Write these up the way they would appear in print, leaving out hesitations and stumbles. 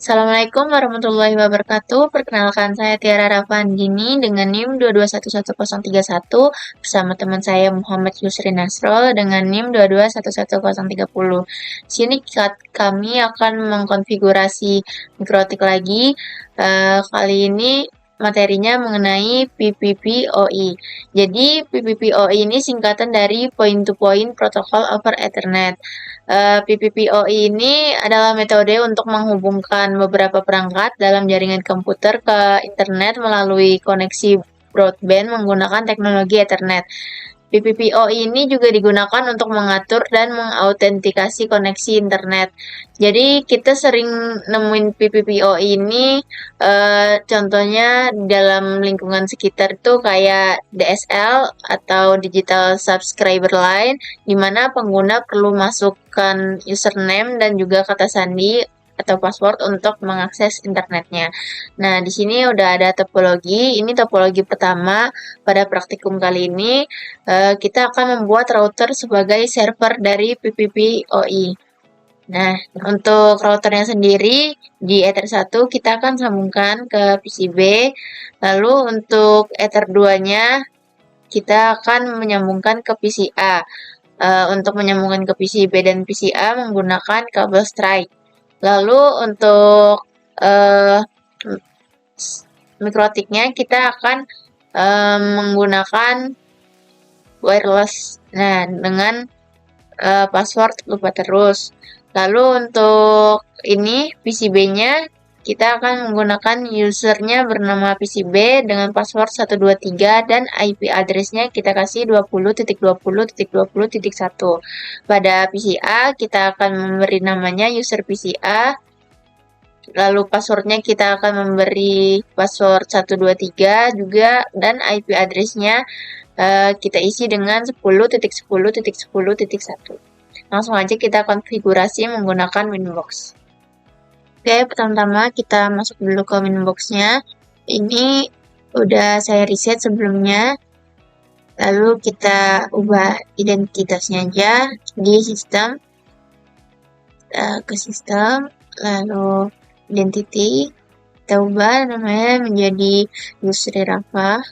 Assalamualaikum warahmatullahi wabarakatuh. Perkenalkan saya Tiara Rafandini dengan NIM 2211031 bersama teman saya Muhammad Yusri Nasro dengan NIM 2211030. Sini kami akan mengkonfigurasi mikrotik lagi. Kali ini materinya mengenai PPPoE. Jadi PPPoE ini singkatan dari Point to Point Protocol over Ethernet. PPPoE ini adalah metode untuk menghubungkan beberapa perangkat dalam jaringan komputer ke internet melalui koneksi broadband menggunakan teknologi Ethernet. PPPoE ini juga digunakan untuk mengatur dan mengautentikasi koneksi internet. Jadi kita sering nemuin PPPoE ini, contohnya dalam lingkungan sekitar itu kayak DSL atau Digital Subscriber Line, di mana pengguna perlu masukkan username dan juga kata sandi atau password untuk mengakses internetnya. Nah, di sini udah ada topologi. Ini topologi pertama pada praktikum kali ini. Kita akan membuat router sebagai server dari PPPoE. Nah, untuk routernya sendiri di Ether 1 kita akan sambungkan ke PCB. Lalu untuk Ether 2-nya kita akan menyambungkan ke PCA. Untuk menyambungkan ke PCB dan PCA menggunakan kabel strike. Lalu untuk mikrotiknya kita akan menggunakan wireless. Nah, dengan password lupa terus. Lalu untuk ini PCB-nya kita akan menggunakan usernya bernama PCB dengan password 123 dan IP address-nya kita kasih 20.20.20.1. Pada PCA kita akan memberi namanya user PCA. Lalu passwordnya kita akan memberi password 123 juga dan IP address-nya kita isi dengan 10.10.10.1. Langsung aja kita konfigurasi menggunakan Winbox. Oke, pertama-tama kita masuk dulu ke Winbox-nya. Ini udah saya reset sebelumnya. Lalu kita ubah identitasnya aja di sistem. Ke sistem, lalu identity, kita ubah namanya menjadi Yusri Rafa.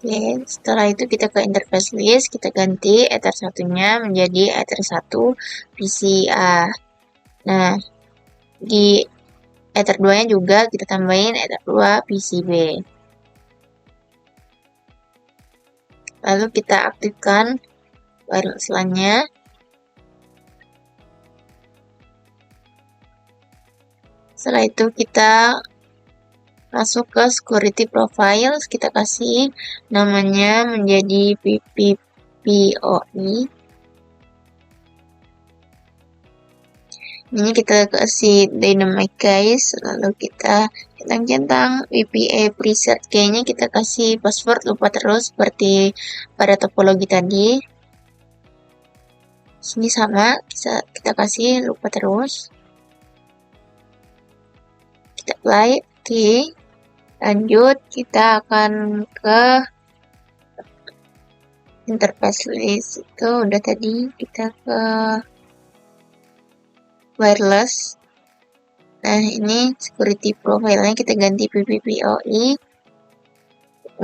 Oke, setelah itu kita ke interface list, kita ganti Ether 1-nya menjadi Ether 1 PCA. Nah, di Ether 2-nya juga kita tambahin Ether 2 PCB. Lalu kita aktifkan wireless LAN-nya. Setelah itu kita masuk ke security profile, kita kasih namanya menjadi PPPoE. Ini kita kasih dynamic guys, lalu kita centang-centang VPA preset kayaknya kita kasih password lupa terus seperti pada topologi tadi. Sini sama, kita kasih lupa terus. Kita apply, oke. Lanjut, kita akan ke interface list itu udah tadi, kita ke wireless. Nah, ini security profile-nya kita ganti PPPoE.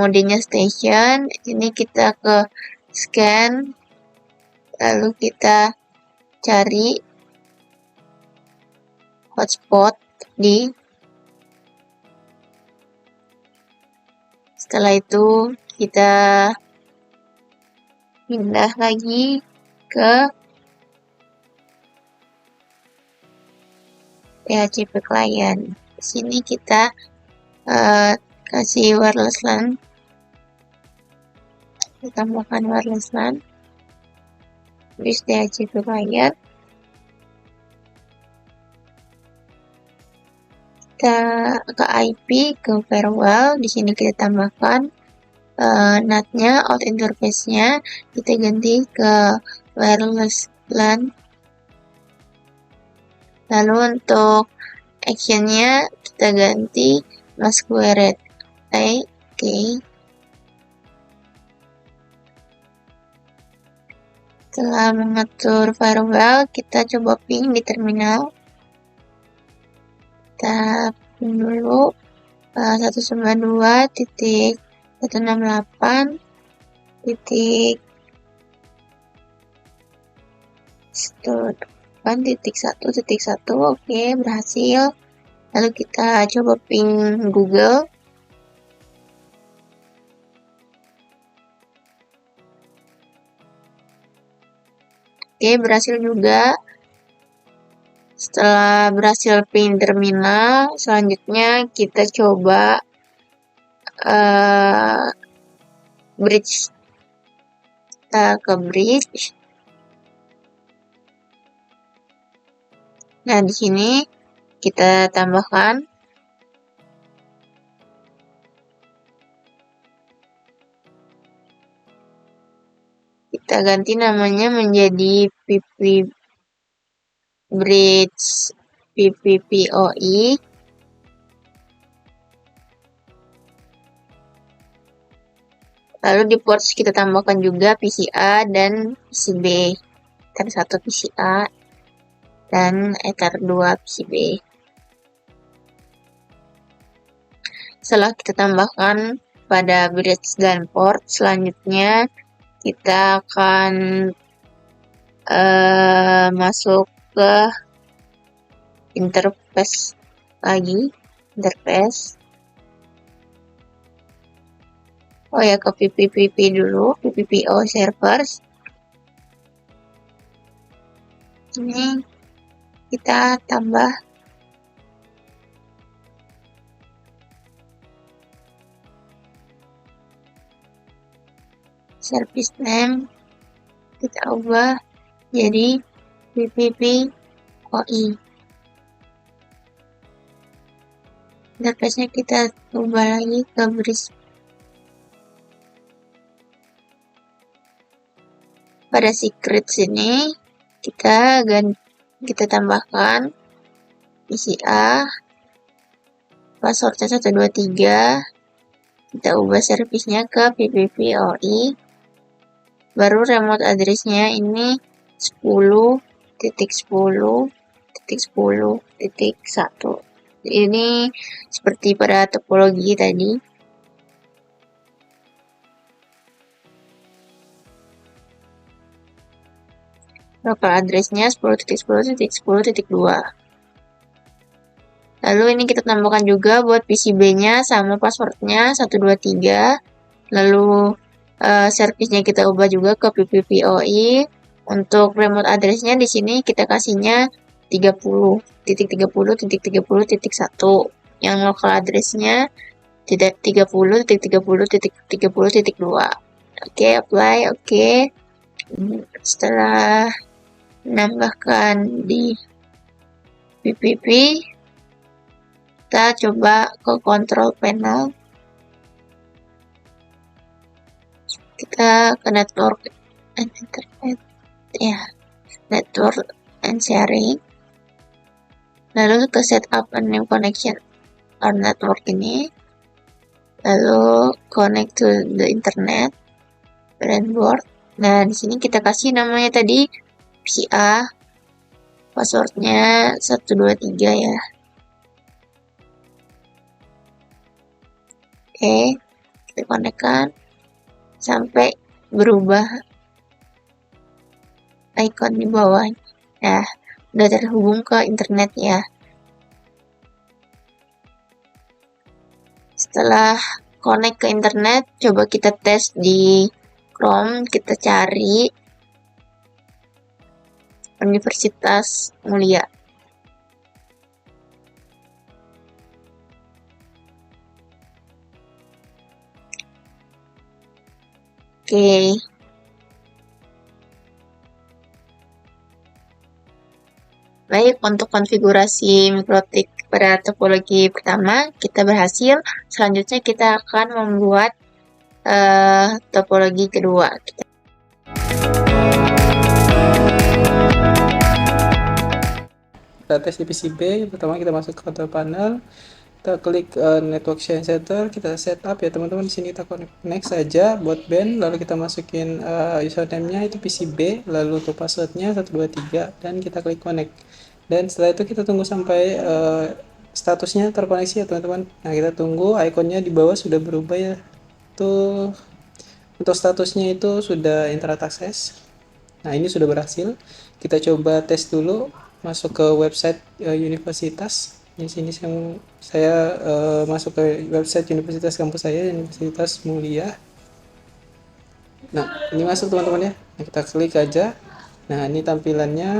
Modenya station. Ini kita ke scan. Lalu kita cari hotspot di. Setelah itu kita pindah lagi ke PHP client. Di sini kita kasih wireless LAN. Kita tambahkan wireless LAN. Use PHP client. Kita ke IP, ke firewall. Di sini kita tambahkan NAT-nya, out interface-nya kita ganti ke wireless LAN. Lalu untuk action-nya kita ganti masquerade. Oke. Setelah mengatur firewall, kita coba ping di terminal. Kita ping dulu 192.168.1.1.1. Oke, berhasil. Lalu kita coba ping Google. Oke, berhasil juga. Setelah berhasil ping terminal, selanjutnya kita coba bridge. Kita ke bridge. Nah, di sini kita tambahkan kita ganti namanya menjadi PP Bridge PPPoE. Lalu di ports kita tambahkan juga PCA dan PCB. Ether 1 PCA dan Ether 2 PCB. Setelah kita tambahkan pada bridge dan port, selanjutnya kita akan masuk ke interface lagi. Oh ya, ke PPPP dulu, PPPO servers. Ini kita tambah service name, kita ubah jadi PPPoE. Interface-nya kita ubah lagi ke bridge. Pada secret sini kita tambahkan PCA, passwordnya 123, kita ubah servisnya ke PPPoE, baru remote address-nya ini 10.10.10.1. Ini seperti pada topologi tadi. Local address-nya 10.10.10.2. Lalu ini kita tambahkan juga buat PCB-nya sama passwordnya 123. Lalu service-nya kita ubah juga ke PPPoE. Untuk remote address-nya di sini kita kasihnya 30.30.30.1. Yang local address-nya 30.30.30.2. Oke, apply. Oke. Setelah menambahkan di PPP, kita coba ke control panel. Kita ke network and internet, ya, network and sharing. Lalu ke setup a new connection or network ini. Lalu connect to the internet, breadboard. Nah, di sini kita kasih namanya tadi PCA, passwordnya 123 ya. Oke, kita konekkan sampai berubah icon di bawah. Nah, udah terhubung ke internet ya. Setelah connect ke internet, coba kita tes di Chrome, kita cari Universitas Mulia. Oke. Baik, untuk konfigurasi mikrotik pada topologi pertama kita berhasil. Selanjutnya kita akan membuat topologi kedua. Kita tes di PCB. Pertama kita masuk ke control panel, Kita klik network sharing center, kita setup ya teman-teman. Di sini kita connect next saja buat band, lalu kita masukin username-nya itu PCB, lalu untuk password-nya 123 dan kita klik connect. Dan setelah itu kita tunggu sampai statusnya terkoneksi ya teman-teman. Nah, kita tunggu ikonnya di bawah sudah berubah ya. Tuh, untuk statusnya itu sudah internet access. Nah, ini sudah berhasil. Kita coba tes dulu masuk ke website universitas. Di sini saya masuk ke website universitas kampus saya, Universitas Mulia. Nah, ini masuk teman-teman ya. Nah, kita klik aja. Nah, ini tampilannya.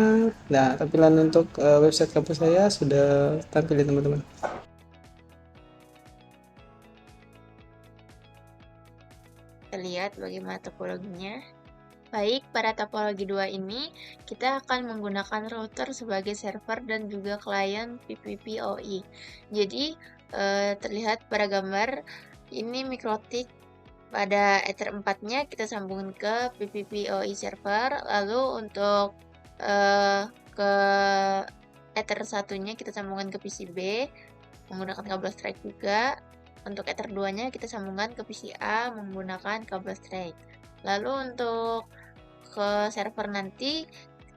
Nah, tampilan untuk website kampus saya sudah tampil ya teman-teman. Kita lihat bagaimana topologinya. Baik, pada topologi 2 ini, kita akan menggunakan router sebagai server dan juga klien PPPoE. Jadi, terlihat pada gambar, ini mikrotik pada Ether 4-nya kita sambungin ke PPPoE server, lalu untuk ke Ether 1-nya kita sambungkan ke PCB, menggunakan kabel strike juga. Untuk Ether 2-nya kita sambungkan ke PCA menggunakan kabel strike. Lalu untuk ke server nanti,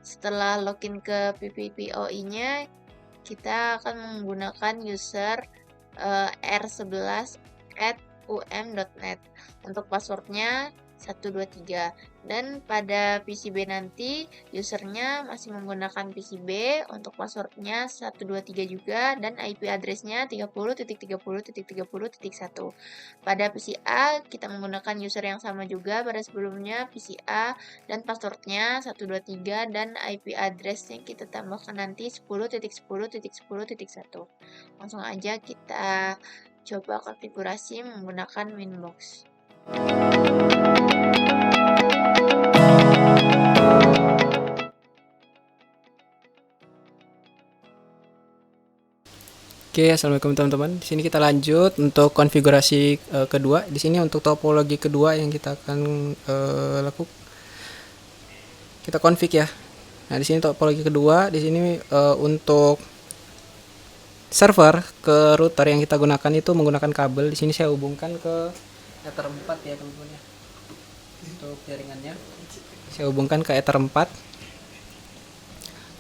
setelah login ke PPPoE-nya, kita akan menggunakan user r11@um.net. Untuk passwordnya 123. Dan pada PCB nanti, usernya masih menggunakan PCB, untuk passwordnya 123 juga, dan IP address-nya 30.30.30.1. Pada PCA, kita menggunakan user yang sama juga pada sebelumnya, PCA, dan passwordnya 123, dan IP address-nya kita tambahkan nanti 10.10.10.1. Langsung aja kita coba konfigurasi menggunakan Winbox. Oke, assalamualaikum teman-teman. Di sini kita lanjut untuk konfigurasi kedua. Di sini untuk topologi kedua yang kita akan lakukan, kita config ya. Nah, di sini topologi kedua. Di sini untuk server ke router yang kita gunakan itu menggunakan kabel. Di sini saya hubungkan ke Ether 4 ya teman-teman ya. Untuk jaringannya saya hubungkan ke Ether 4. Oke,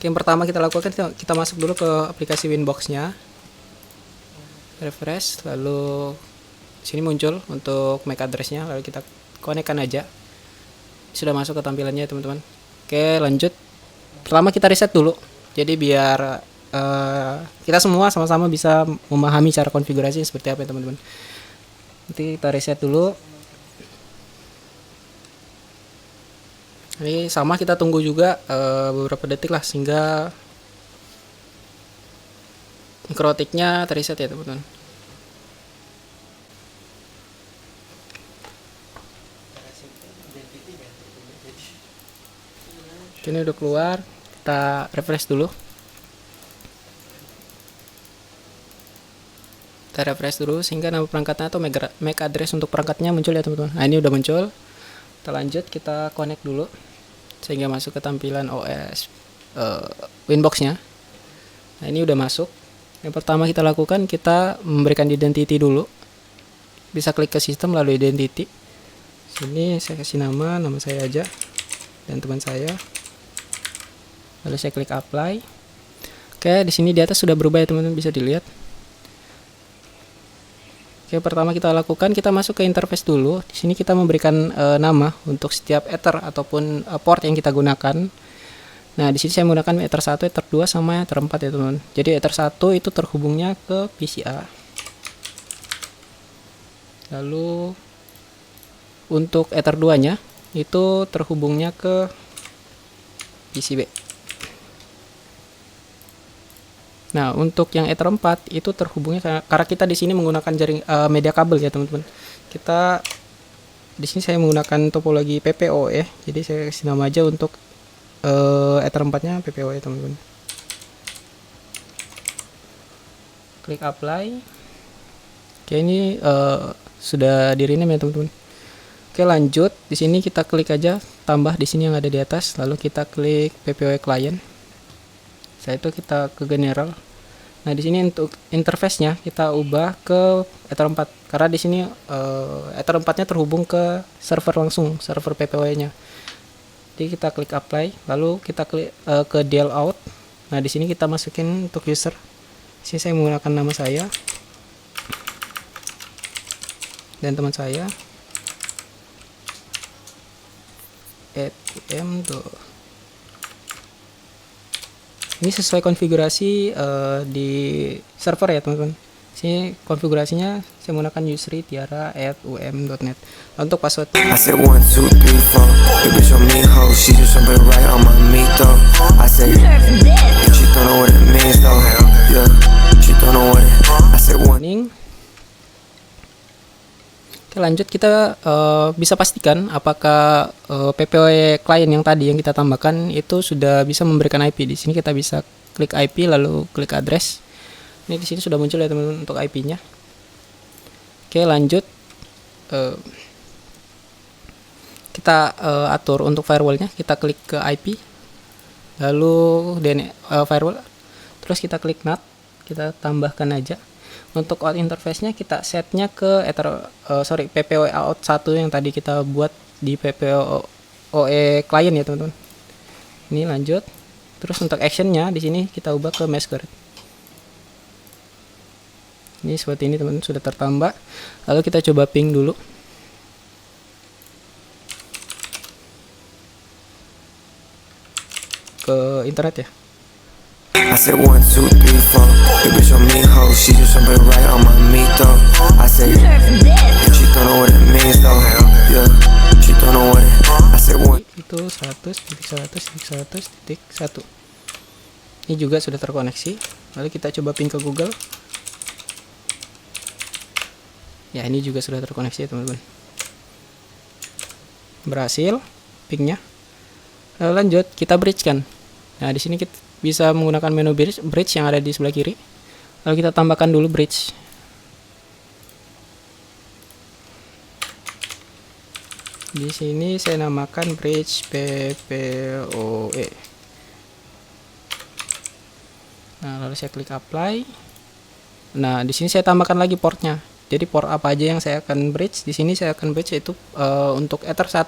yang pertama kita lakukan, kita masuk dulu ke aplikasi Winbox-nya. Refresh, lalu sini muncul untuk MAC address-nya, lalu kita konekkan aja. Sudah masuk ke tampilannya teman-teman. Oke, lanjut. Pertama kita reset dulu. Jadi biar kita semua sama-sama bisa memahami cara konfigurasi seperti apa ya teman-teman. Nanti kita reset dulu. Ini sama, kita tunggu juga beberapa detik lah sehingga mikrotiknya terreset ya teman-teman. Ini udah keluar, kita refresh dulu. Kita refresh dulu sehingga nama perangkatnya atau MAC address untuk perangkatnya muncul ya teman-teman. Nah, ini udah muncul. Kita lanjut, kita connect dulu sehingga masuk ke tampilan OS Winbox-nya. Nah, ini udah masuk. Yang pertama kita lakukan, kita memberikan identity dulu. Bisa klik ke sistem lalu identity. Sini saya kasih nama saya aja dan teman saya. Lalu saya klik apply. Oke, di sini di atas sudah berubah ya teman-teman, bisa dilihat. Oke, pertama kita lakukan, kita masuk ke interface dulu. Di sini kita memberikan nama untuk setiap Ether ataupun port yang kita gunakan. Nah, di sini saya menggunakan Ether 1, Ether 2 sama Ether 4 ya teman-teman. Jadi Ether 1 itu terhubungnya ke PCA. Lalu untuk Ether 2-nya itu terhubungnya ke PCB. Nah, untuk yang Ether 4 itu terhubungnya karena kita di sini menggunakan jaring media kabel ya, teman-teman. Kita di sini saya menggunakan topologi PPO ya. Jadi saya kasih nama aja untuk Ether 4-nya PPO ya, teman-teman. Klik apply. Oke, ini sudah di rename ya, teman-teman. Oke, lanjut. Di sini kita klik aja tambah di sini yang ada di atas, lalu kita klik PPO client. Setelah itu kita ke general. Nah, di sini untuk interface-nya kita ubah ke Ether 4 karena di sini Ether 4-nya terhubung ke server langsung, server PPW-nya. Jadi kita klik apply, lalu kita klik ke deal out. Nah, di sini kita masukin untuk user. Di sini saya menggunakan nama saya dan teman saya @um. Ini sesuai konfigurasi di server ya teman-teman. Sini konfigurasinya saya menggunakan yusri_tiara@um.net. Untuk password I said 1, 2, 3, 4. The bitch on me, ho. She just jumping right on my meat, though. I said, she don't know what it means, though. Yeah, she don't know what it. I said 1. warning. Oke, lanjut kita bisa pastikan apakah PPW klien yang tadi yang kita tambahkan itu sudah bisa memberikan IP. Di sini kita bisa klik IP lalu klik address. Ini di sini sudah muncul ya teman-teman untuk IP-nya. Oke, lanjut kita atur untuk firewall-nya. Kita klik ke IP lalu firewall, terus kita klik NAT, kita tambahkan aja. Untuk out interface-nya kita setnya ke PPW out 1 yang tadi kita buat di PPWoE client ya teman-teman. Ini lanjut. Terus untuk action-nya di sini kita ubah ke masquerade. Ini seperti ini teman-teman, sudah tertambah. Lalu kita coba ping dulu. Ke internet ya. I said 1, 2, 3, 4. The bitch on me, ho. She just jumping right on my meat, though. I said, she don't know what it means, though. Yeah, she don't know what it. I said 1. Itu 100.100.100.1. Ini juga sudah terkoneksi. Lalu kita coba ping ke Google. Ya, ini juga sudah terkoneksi ya teman-teman. Berhasil pingnya. Lalu lanjut kita bridge kan. Nah, di sini kita bisa menggunakan menu bridge yang ada di sebelah kiri. Lalu kita tambahkan dulu bridge. Di sini saya namakan bridge PPOE. Nah, lalu saya klik apply. Nah, di sini saya tambahkan lagi portnya. Jadi port apa aja yang saya akan bridge? Di sini saya akan bridge itu untuk Ether 1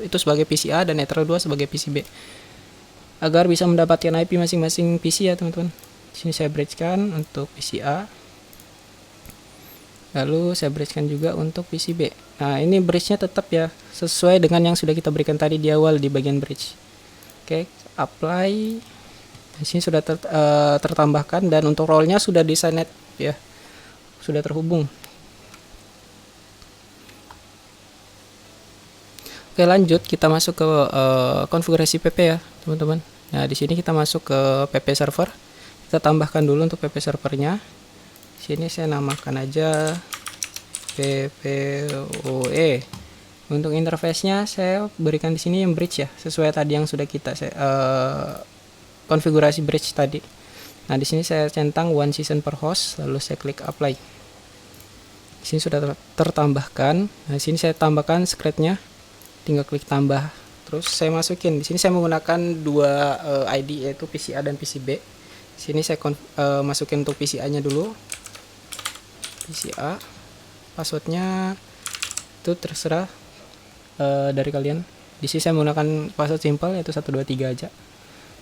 itu sebagai PCA dan Ether 2 sebagai PCB. Agar bisa mendapatkan IP masing-masing PC ya teman-teman. Di sini saya bridgekan untuk PCA. Lalu saya bridgekan juga untuk PCB. Nah, ini bridge-nya tetap ya sesuai dengan yang sudah kita berikan tadi di awal di bagian bridge. Oke, apply. Di sini sudah tertambahkan dan untuk role-nya sudah disanet ya. Sudah terhubung. Oke, lanjut kita masuk ke konfigurasi PP ya teman-teman. Nah, di sini kita masuk ke PP server. Kita tambahkan dulu untuk PP servernya. Di sini saya namakan aja PPOE. Untuk interface-nya saya berikan di sini yang bridge ya, sesuai tadi yang sudah kita konfigurasi bridge tadi. Nah, di sini saya centang one season per host, lalu saya klik apply. Di sini sudah tertambahkan. Nah, di sini saya tambahkan script-nya. Tinggal klik tambah, terus saya masukin. Di sini saya menggunakan dua ID yaitu PCA dan PCB. Di sini saya masukin untuk PCA-nya dulu. PCA, passwordnya itu terserah dari kalian. Di sini saya menggunakan password simple yaitu 123 aja.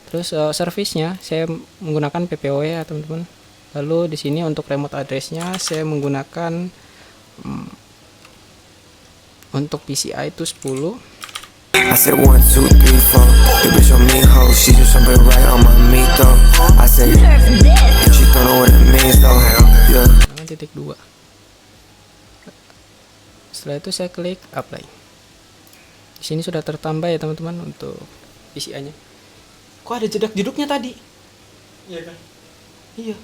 Terus service-nya saya menggunakan PPOE ya teman-teman. Lalu di sini untuk remote address-nya saya menggunakan untuk PCI itu 10. I said 1, 2, 3, 4. The bitch on me, ho. She just jumping right on my meat, though. I said, she don't know what it means, though. Yeah. Titik 2. Setelah itu saya klik apply. Di sini sudah tertambah ya teman-teman untuk PCI-nya. Kok ada jedak-jeduknya tadi? Iya kan? Iya.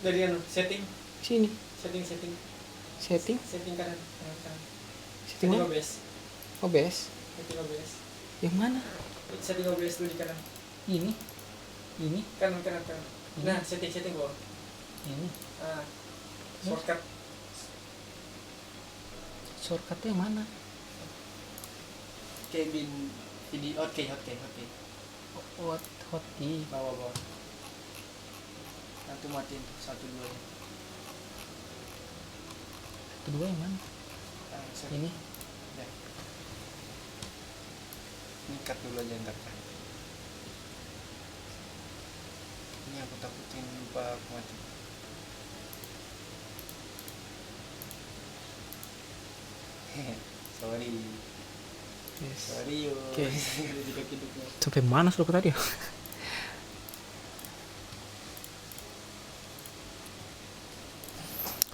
Dari setting. Sini. Setting. Setting. Setting kanan. Setting Setting mana? OBS. OBS. Setting OBS. Yang mana? Setting OBS dulu di kanan. Ini. Ini. Kanan. Nah, setting bawah. Ini. Ah, shortcut. Shortcut-nya yang mana? Cabin video. Oke. Hot di Bawah. Nah, Itu matiin tuh, 1 2 nya. Kedua yang mana? Set. Ini. Ya. Ini cut dulu aja ntar. Ini aku takutin lupa aku mati. Sorry. Yes. Sorry yo. Oke. Hidupnya. Sampai mana suruh tadi?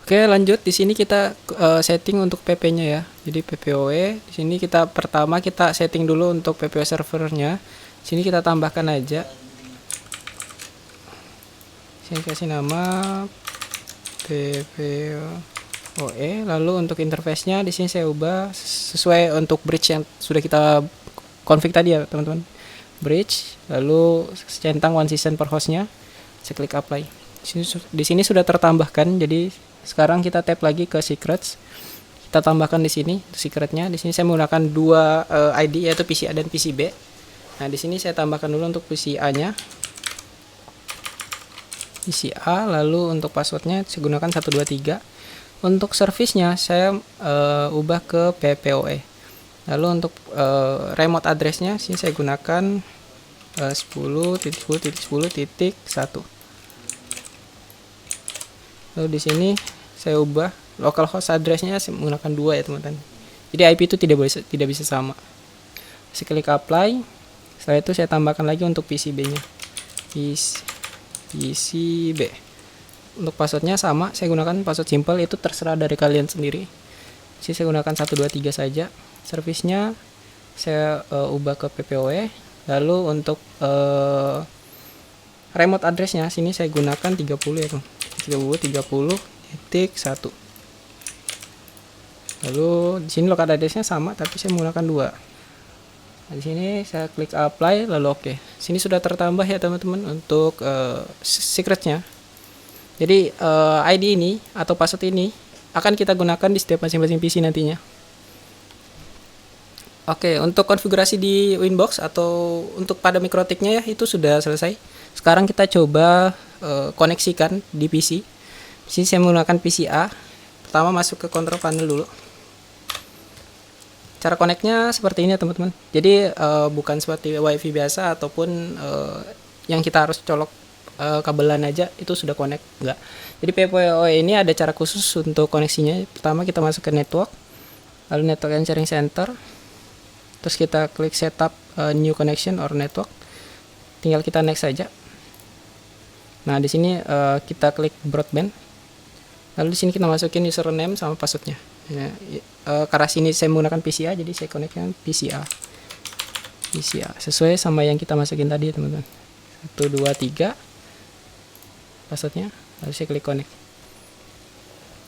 Oke, lanjut. Di sini kita setting untuk PP-nya ya. Jadi PPOE. Di sini kita pertama kita setting dulu untuk PPO servernya. Di sini kita tambahkan aja. Sini kasih nama PPOE. Lalu untuk interface-nya di sini saya ubah sesuai untuk bridge yang sudah kita config tadi ya, teman-teman. Bridge, lalu centang one season per hostnya. Saya klik apply. Di sini sudah tertambahkan. Jadi sekarang kita tap lagi ke secrets. Kita tambahkan di sini secretnya. Di sini saya menggunakan dua ID yaitu PCA dan PCB. Nah, di sini saya tambahkan dulu untuk PCA-nya. PCA, lalu untuk passwordnya saya gunakan 123. Untuk service-nya saya ubah ke PPOE. Lalu untuk remote address-nya sini saya gunakan 10.10.10.1. Lalu di sini saya ubah localhost address-nya menggunakan 2 ya, teman-teman. Jadi IP itu tidak bisa sama. Saya klik apply. Setelah itu saya tambahkan lagi untuk PCB-nya. PCB. Untuk passwordnya sama, saya gunakan password simple, itu terserah dari kalian sendiri. Jadi saya gunakan 123 saja. Service-nya saya ubah ke PPOE. Lalu untuk remote address-nya sini saya gunakan 30 ya, teman. 30.1. Lalu di sini local address-nya sama tapi saya menggunakan 2. Nah, di sini saya klik apply lalu oke. Sini sudah tertambah ya, teman-teman, untuk secret-nya. Jadi ID ini atau password ini akan kita gunakan di setiap masing-masing PC nantinya. Oke, untuk konfigurasi di Winbox atau untuk pada mikrotiknya ya itu sudah selesai. Sekarang kita coba koneksikan di PC. Di sini saya menggunakan PCA. Pertama masuk ke control panel dulu. Cara connect-nya seperti ini ya, teman-teman. Jadi bukan seperti WiFi biasa ataupun yang kita harus colok kabelan aja itu sudah connect, enggak. Jadi PPOE ini ada cara khusus untuk koneksinya. Pertama kita masuk ke network, lalu network and sharing center. Terus kita klik setup new connection or network. Tinggal kita next saja. Nah, di sini kita klik broadband. Lalu di sini kita masukin username sama passwordnya. Ya, karena sini saya menggunakan PCA, jadi saya connect-nya PCA. Sesuai sama yang kita masukin tadi, teman-teman. 1 2 3 passwordnya. Lalu saya klik connect.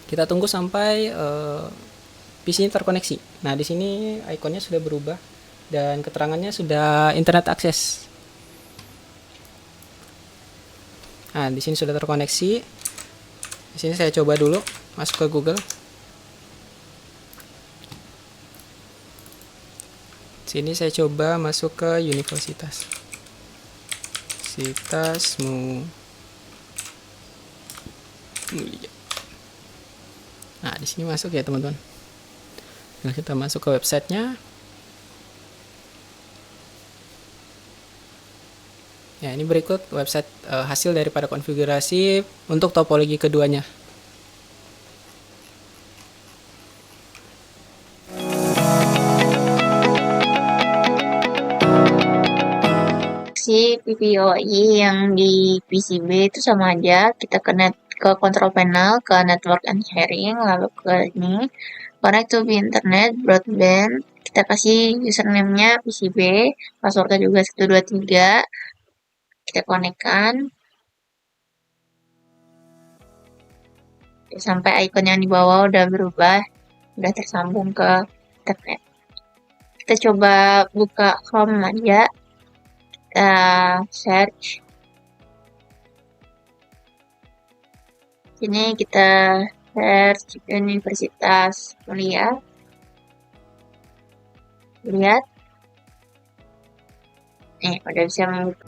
Kita tunggu sampai PC-nya terkoneksi. Nah, di sini ikonnya sudah berubah dan keterangannya sudah internet access. Nah, di sini sudah terkoneksi. Di sini saya coba dulu masuk ke Google. Sini saya coba masuk ke universitas. Mulia. Nah, di sini masuk ya, teman-teman. Nah, kita masuk ke websitenya. Ya, ini berikut website hasil daripada konfigurasi untuk topologi keduanya. Si PPOE yang di PCB itu sama aja, kita ke control panel, ke network and sharing, lalu ke ini connect to internet broadband, kita kasih username-nya PCB, passwordnya juga 123, kita konekkan sampai ikon yang di bawah udah berubah, udah tersambung ke internet. Kita coba buka Chrome aja, kita search. Ini kita search Universitas Mulia. Lihat. Udah bisa membuka.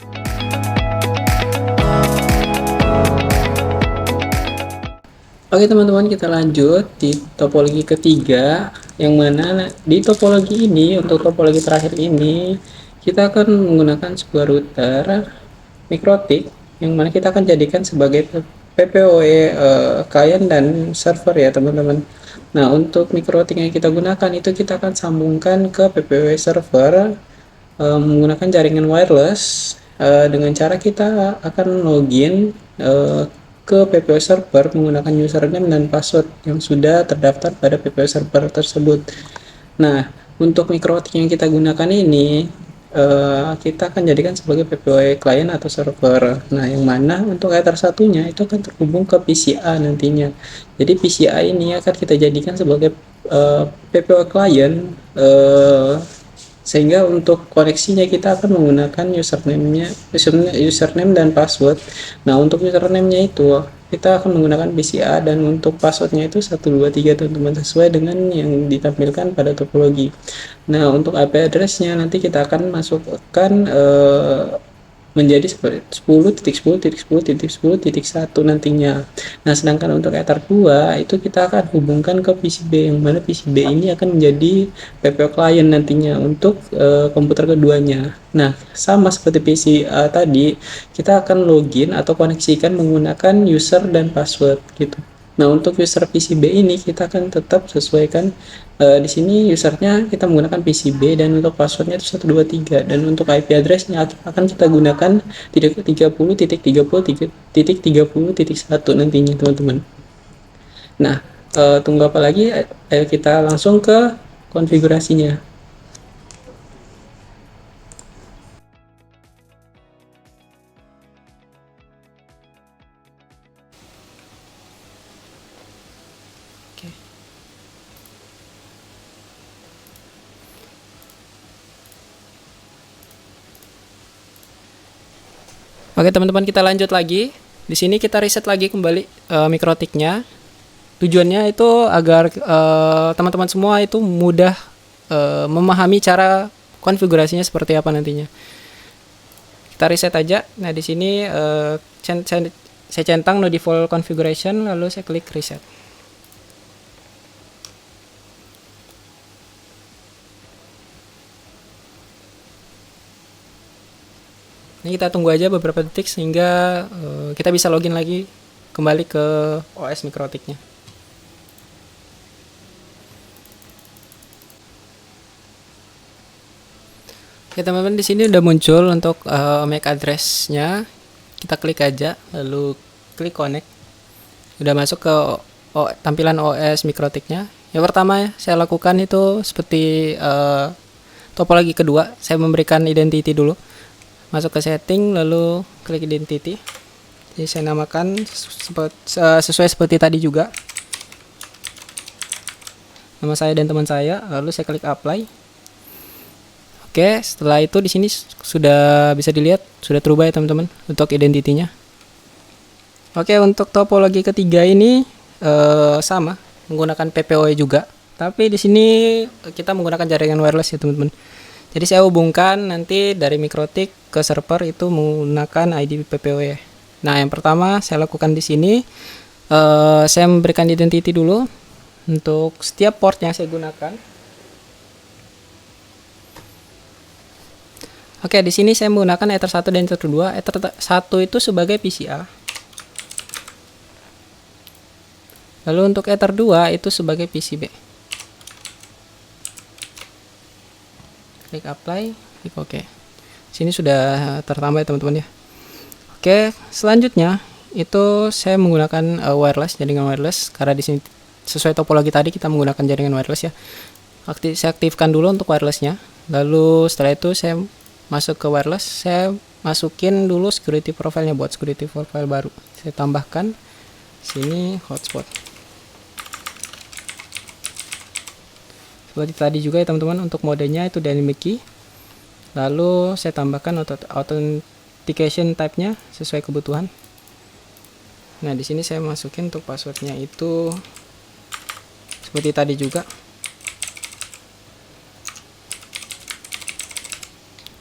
Oke teman-teman, kita lanjut di topologi ketiga, yang mana di topologi ini, untuk topologi terakhir ini, kita akan menggunakan sebuah router mikrotik, yang mana kita akan jadikan sebagai PPOE client dan server ya teman-teman. Nah, untuk mikrotik yang kita gunakan itu kita akan sambungkan ke PPOE server menggunakan jaringan wireless, dengan cara kita akan login ke PPO server menggunakan username dan password yang sudah terdaftar pada PPO server tersebut. Nah, untuk mikrotik yang kita gunakan ini kita akan jadikan sebagai PPO client atau server. Nah, yang mana untuk Ether satunya itu akan terhubung ke PCA nantinya. Jadi PCA ini akan kita jadikan sebagai PPO client, sehingga untuk koneksinya kita akan menggunakan username dan password. Nah, untuk username-nya itu kita akan menggunakan PCA, dan untuk passwordnya itu 123 teman-teman, sesuai dengan yang ditampilkan pada topologi. Nah, untuk IP address-nya nanti kita akan masukkan menjadi 10.10.10.10.1 nantinya. Nah, sedangkan untuk Ether 2 itu kita akan hubungkan ke PCB, yang mana PCB ini akan menjadi PPO client nantinya untuk komputer keduanya. Nah, sama seperti PCA tadi, kita akan login atau koneksikan menggunakan user dan password gitu. Nah, untuk user PCB ini kita akan tetap sesuaikan, di sini usernya kita menggunakan PCB, dan untuk passwordnya itu 123, dan untuk IP addressnya akan kita gunakan 30.30.30.1 nantinya teman-teman. Nah, tunggu apa lagi? Ayo kita langsung ke konfigurasinya. Oke teman-teman, kita lanjut lagi. Di sini kita reset lagi kembali mikrotiknya. Tujuannya itu agar teman-teman semua itu mudah memahami cara konfigurasinya seperti apa nantinya. Kita reset aja. Nah, di sini saya centang no default configuration, lalu saya klik reset. Ini kita tunggu aja beberapa detik sehingga kita bisa login lagi kembali ke OS mikrotiknya. Oke teman-teman, di sini udah muncul untuk MAC address-nya. Kita klik aja, lalu klik connect. Udah masuk ke tampilan OS mikrotiknya. Yang pertama saya lakukan itu seperti topologi kedua, saya memberikan identity dulu. Masuk ke setting, lalu klik identity. Jadi saya namakan sesuai seperti tadi juga, nama saya dan teman saya, lalu saya klik apply. Oke, setelah itu di sini sudah bisa dilihat sudah terubah ya teman-teman untuk identitinya. Oke, untuk topologi ketiga ini sama, menggunakan PPOE juga, tapi di sini kita menggunakan jaringan wireless ya teman-teman. Jadi saya hubungkan nanti dari mikrotik ke server itu menggunakan ID PPOE. Nah, yang pertama saya lakukan di sini, saya memberikan identity dulu untuk setiap port yang saya gunakan. Oke, di sini saya menggunakan Ether 1 dan Ether 2. Ether 1 itu sebagai PCA. Lalu untuk Ether 2 itu sebagai PCB. Klik apply, klik OK. Sini sudah tertambah ya teman-teman ya. Oke, selanjutnya itu saya menggunakan jaringan wireless, karena di sini sesuai topologi tadi kita menggunakan jaringan wireless ya. Saya aktifkan dulu untuk wirelessnya. Lalu setelah itu saya masuk ke wireless, saya masukin dulu security profile-nya buat security profile baru. Saya tambahkan sini hotspot. Seperti tadi juga ya teman-teman, untuk modenya itu dynamic key. Lalu saya tambahkan authentication type-nya sesuai kebutuhan. Nah, di sini saya masukin untuk passwordnya itu seperti tadi juga.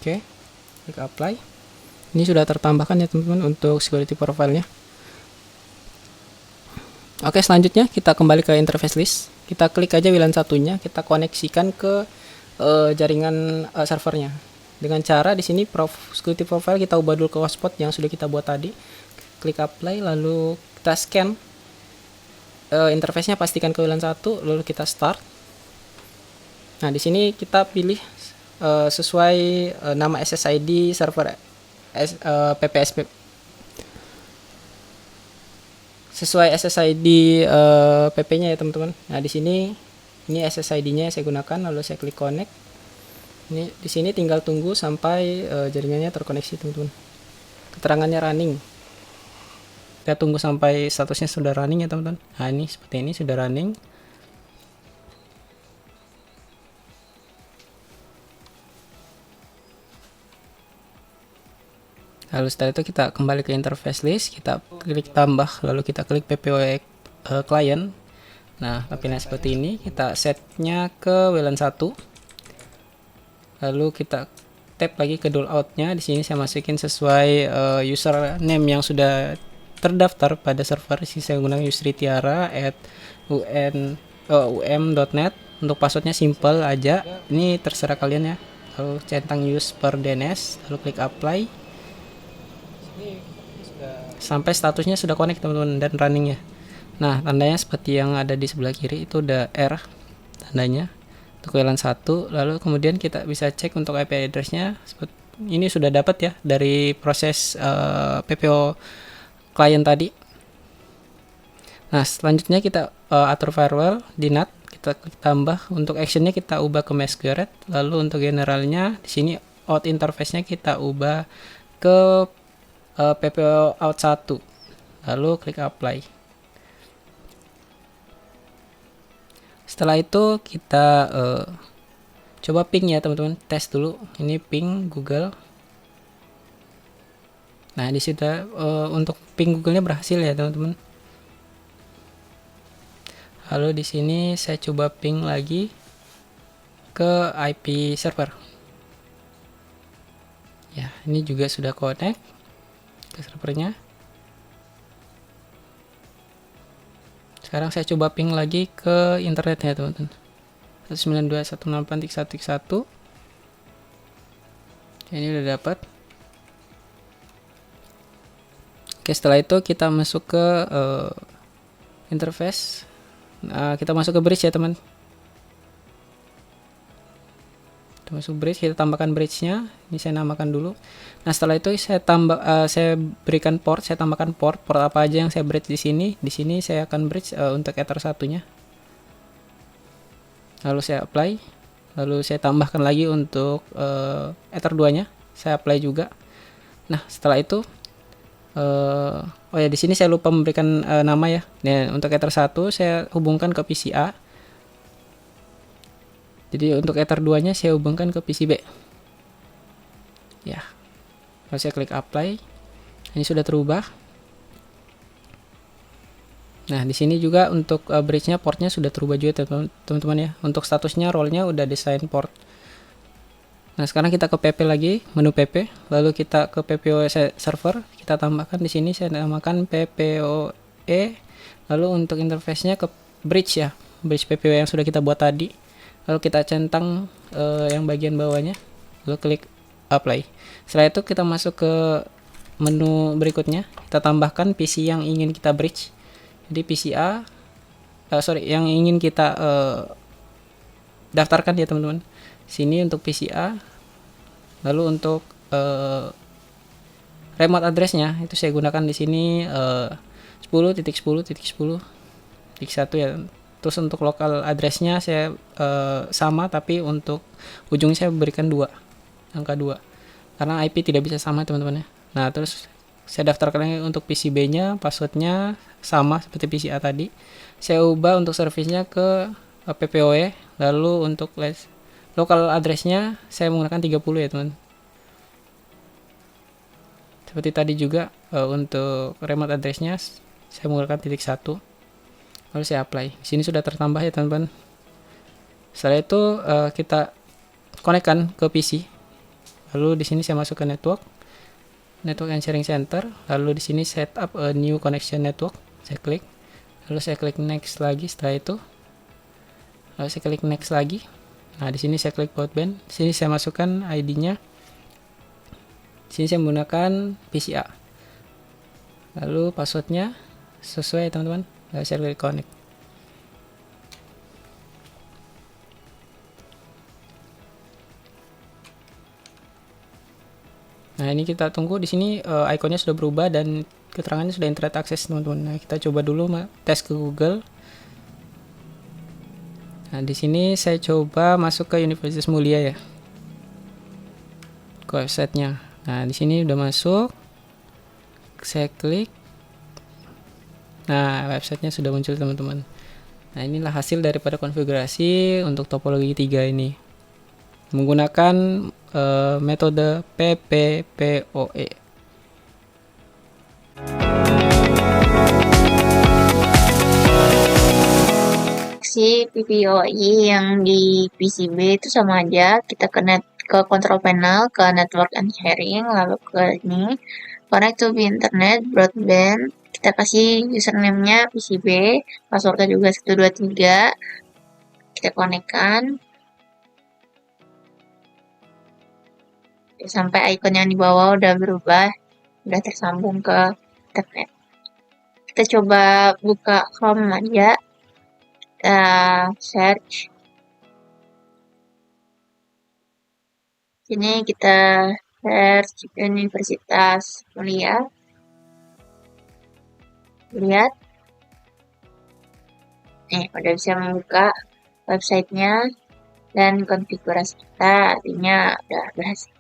Oke, klik apply. Ini sudah tertambahkan ya teman-teman untuk security profile-nya. Oke, selanjutnya kita kembali ke interface list. Kita klik aja WLAN satunya, kita koneksikan ke jaringan servernya. Dengan cara di sini security profile kita ubah dulu ke hotspot yang sudah kita buat tadi. Klik apply, lalu kita scan interface-nya, pastikan ke WLAN 1, lalu kita start. Nah, di sini kita pilih sesuai nama SSID server PPSP. Sesuai SSID PP-nya ya teman-teman. Nah, di sini ini SSID-nya saya gunakan, lalu saya klik connect. Ini di sini tinggal tunggu sampai jaringannya terkoneksi teman-teman. Keterangannya running. Kita tunggu sampai statusnya sudah running ya teman-teman. Nah, ini seperti ini sudah running. Lalu setelah itu kita kembali ke interface list, kita klik tambah, lalu kita klik PPOE client. Nah, tampilan seperti ini, kita setnya ke WLAN 1. Lalu kita tap lagi ke dual out-nya. Di sini saya masukin sesuai username yang sudah terdaftar pada server. Di sini saya gunakan yusritiara@um.net. Untuk passwordnya simple aja. Ini terserah kalian ya. Lalu centang use per DNS, lalu klik apply. Sampai statusnya sudah connect teman-teman dan running ya. Nah, tandanya seperti yang ada di sebelah kiri itu udah R tandanya untuk WLAN 1. Lalu kemudian kita bisa cek untuk IP address-nya. Ini sudah dapat ya dari proses PPO client tadi. Nah, selanjutnya kita atur firewall di NAT, kita klik tambah. Untuk actionnya kita ubah ke masquerade. Lalu untuk generalnya di sini out interface-nya kita ubah ke PPO out 1, lalu klik apply. Setelah itu kita coba ping ya teman-teman, tes dulu. Ini ping Google. Nah, di situ untuk ping Google-nya berhasil ya teman-teman. Lalu di sini saya coba ping lagi ke IP server. Ya, ini juga sudah connect ke servernya. Sekarang saya coba ping lagi ke internetnya teman-teman, 192.168.1.1. Ini udah dapat. Oke, setelah itu kita masuk ke interface. Kita masuk ke bridge ya teman. Masuk bridge, kita tambahkan bridge-nya. Ini saya namakan dulu. Nah, setelah itu saya saya berikan port, saya tambahkan port apa aja yang saya bridge di sini. Di sini saya akan bridge untuk Ether 1-nya. Lalu saya apply. Lalu saya tambahkan lagi untuk Ether 2-nya. Saya apply juga. Nah, setelah itu oh ya, di sini saya lupa memberikan nama ya. Nah, untuk Ether 1 saya hubungkan ke PCA. Jadi untuk Ether 2-nya saya hubungkan ke PCB. Ya. Lalu saya klik apply. Ini sudah terubah. Nah, di sini juga untuk bridge-nya, portnya sudah terubah juga teman-teman ya. Untuk statusnya, role-nya udah desain port. Nah, sekarang kita ke PP lagi, menu PP, lalu kita ke PPOE server, kita tambahkan di sini saya namakan PPOE. Lalu untuk interface-nya ke bridge ya, bridge PPOE yang sudah kita buat tadi. Lalu kita centang yang bagian bawahnya, lalu klik apply. Setelah itu kita masuk ke menu berikutnya, kita tambahkan PC yang ingin kita bridge. Jadi PCA yang ingin kita daftarkan ya teman-teman. Sini untuk PCA. Lalu untuk remote address-nya itu saya gunakan di sini 10.10.10.1 ya. Terus untuk local address-nya saya sama, tapi untuk ujungnya saya berikan 2, angka 2. Karena IP tidak bisa sama teman-teman ya. Nah, terus saya daftarkan lagi untuk PCB-nya, password-nya sama seperti PCA tadi. Saya ubah untuk service-nya ke PPOE. Lalu untuk local address-nya saya menggunakan 30 ya teman. Seperti tadi juga untuk remote address-nya saya menggunakan .1. Lalu saya apply. Di sini sudah tertambah ya teman-teman. Setelah itu kita konekkan ke PC. Lalu di sini saya masuk ke network and sharing center. Lalu di sini set up a new connection network. Saya klik. Lalu saya klik next lagi. Setelah itu lalu saya klik next lagi. Nah, di sini saya klik broadband. Di sini saya masukkan ID-nya. Di sini saya menggunakan PCA. Lalu passwordnya sesuai teman-teman. Lalu saya klik connect. Nah, ini kita tunggu. Di sini ikonnya sudah berubah dan keterangannya sudah internet access, teman-teman. Nah, kita coba dulu tes ke Google. Nah, di sini saya coba masuk ke Universitas Mulia ya. Ke websitenya. Nah, di sini udah masuk. Saya klik. Nah, websitenya sudah muncul, teman-teman. Nah, inilah hasil daripada konfigurasi untuk topologi 3 ini. Menggunakan metode PPPoE. Si PPoE yang di PCB itu sama aja, kita ke control panel, ke network and sharing, lalu ke ini connect to internet broadband, kita kasih username-nya PCB, passwordnya juga 123, kita konekkan sampai icon yang di bawah udah berubah, udah tersambung ke internet. Kita coba buka Chrome aja, kita search. Sini kita search Universitas Mulia. Lihat. Nih, udah bisa membuka websitenya dan konfigurasi kita, artinya udah berhasil.